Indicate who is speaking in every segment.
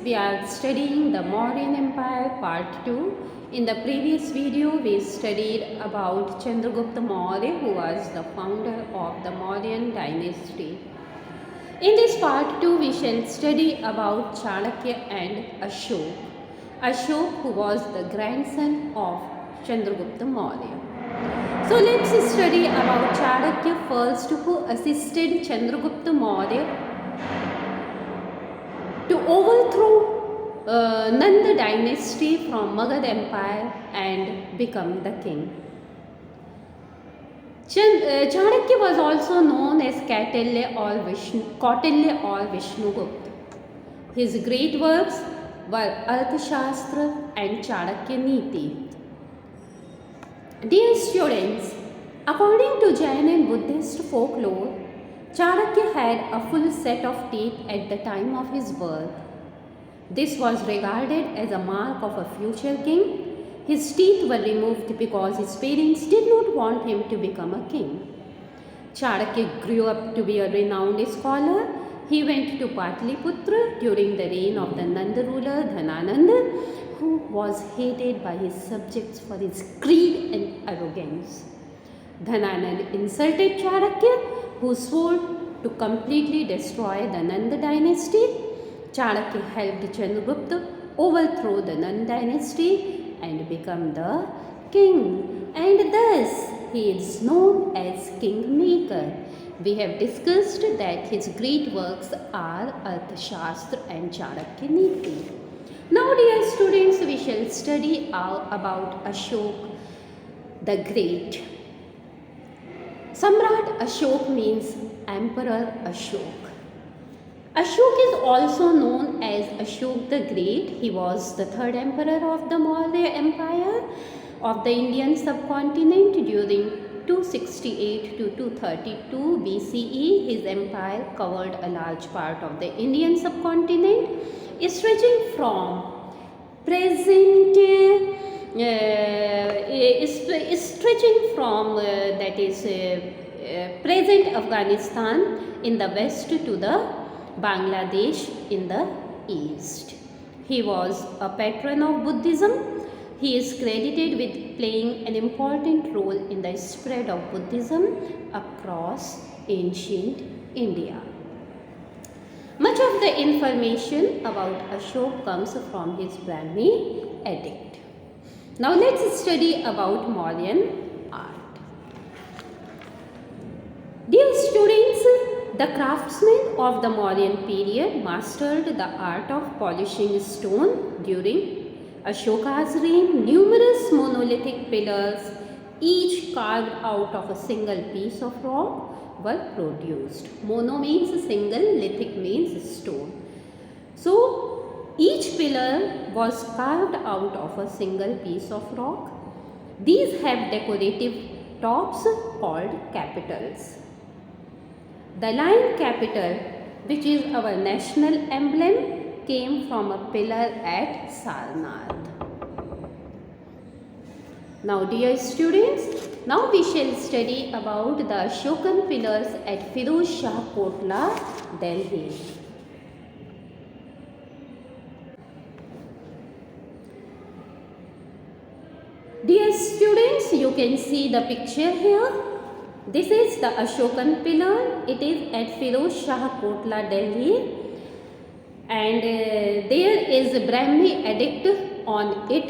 Speaker 1: we are studying the Mauryan Empire part 2. In the previous video, we studied about Chandragupta Maurya, who was the founder of the Mauryan dynasty. In this part 2, we shall study about Chanakya and Ashok. Ashok, who was the grandson of Chandragupta Maurya. So let's study about Chanakya first, who assisted Chandragupta Maurya to overthrow Nanda dynasty from Magad Empire and become the king. Chanakya was also known as Kautilya or Vishnugupta. His great works were Arthashastra and Chanakya Niti. Dear students, according to Jain and Buddhist folklore, Chanakya had a full set of teeth at the time of his birth. This was regarded as a mark of a future king. His teeth were removed because his parents did not want him to become a king. Chanakya grew up to be a renowned scholar. He went to Patliputra during the reign of the Nanda ruler Dhanananda, who was hated by his subjects for his greed and arrogance. Dhanananda insulted Chanakya, who swore to completely destroy the Nanda dynasty. Chanakya helped Chandragupta overthrow the Nanda dynasty and become the king, and thus he is known as Kingmaker. We have discussed that his great works are Arthashastra and Chanakya Niti. Now, dear students, we shall study about Ashok the Great. Samrat Ashok means Emperor Ashok. Ashok is also known as Ashok the Great. He was the third emperor of the Maurya Empire of the Indian subcontinent during 268 to 232 BCE. His empire covered a large part of the Indian subcontinent, stretching from present Afghanistan in the west to the Bangladesh in the east. He was a patron of Buddhism. He is credited with playing an important role in the spread of Buddhism across ancient India. Much of the information about Ashok comes from his Brahmi edict. Now let's study about Mauryan art. Dear students, the craftsmen of the Mauryan period mastered the art of polishing stone during Ashoka's reign. Numerous monolithic pillars, each carved out of a single piece of rock, were produced. Mono means single, lithic means stone. So, each pillar was carved out of a single piece of rock. These have decorative tops called capitals. The lion capital, which is our national emblem, came from a pillar at Sarnath. Now, dear students, now we shall study about the Ashokan pillars at Firoz Shah Kotla, Delhi. Dear students, you can see the picture here. This is the Ashokan pillar. It is at Firoz Shah Kotla, Delhi, and there is a Brahmi edict on it.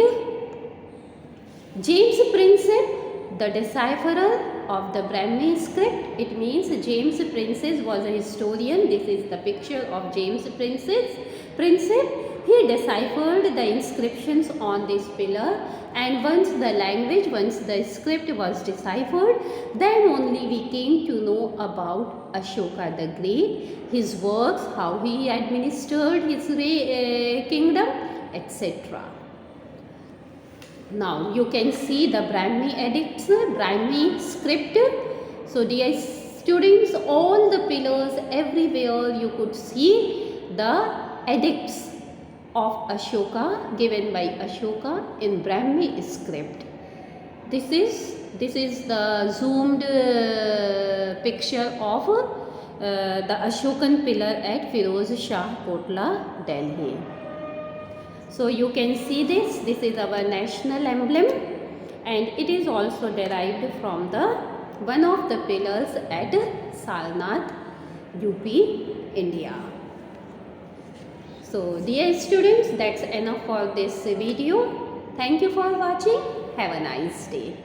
Speaker 1: James Prinsep, the decipherer of the Brahmi script. It means James Prinsep was a historian. This is the picture of James Prinsep. He deciphered the inscriptions on this pillar, and once the script was deciphered, then only we came to know about Ashoka the Great, his works, how he administered his kingdom, etc. Now you can see the Brahmi edicts, Brahmi script. So dear students, all the pillars, everywhere you could see the edicts of Ashoka given by Ashoka in Brahmi script. This is the zoomed picture of the Ashokan pillar at Firoz Shah Kotla, Delhi. So you can see this is our national emblem, and it is also derived from the one of the pillars at Sarnath, UP, India. So dear students, that's enough for this video. Thank you for watching. Have a nice day.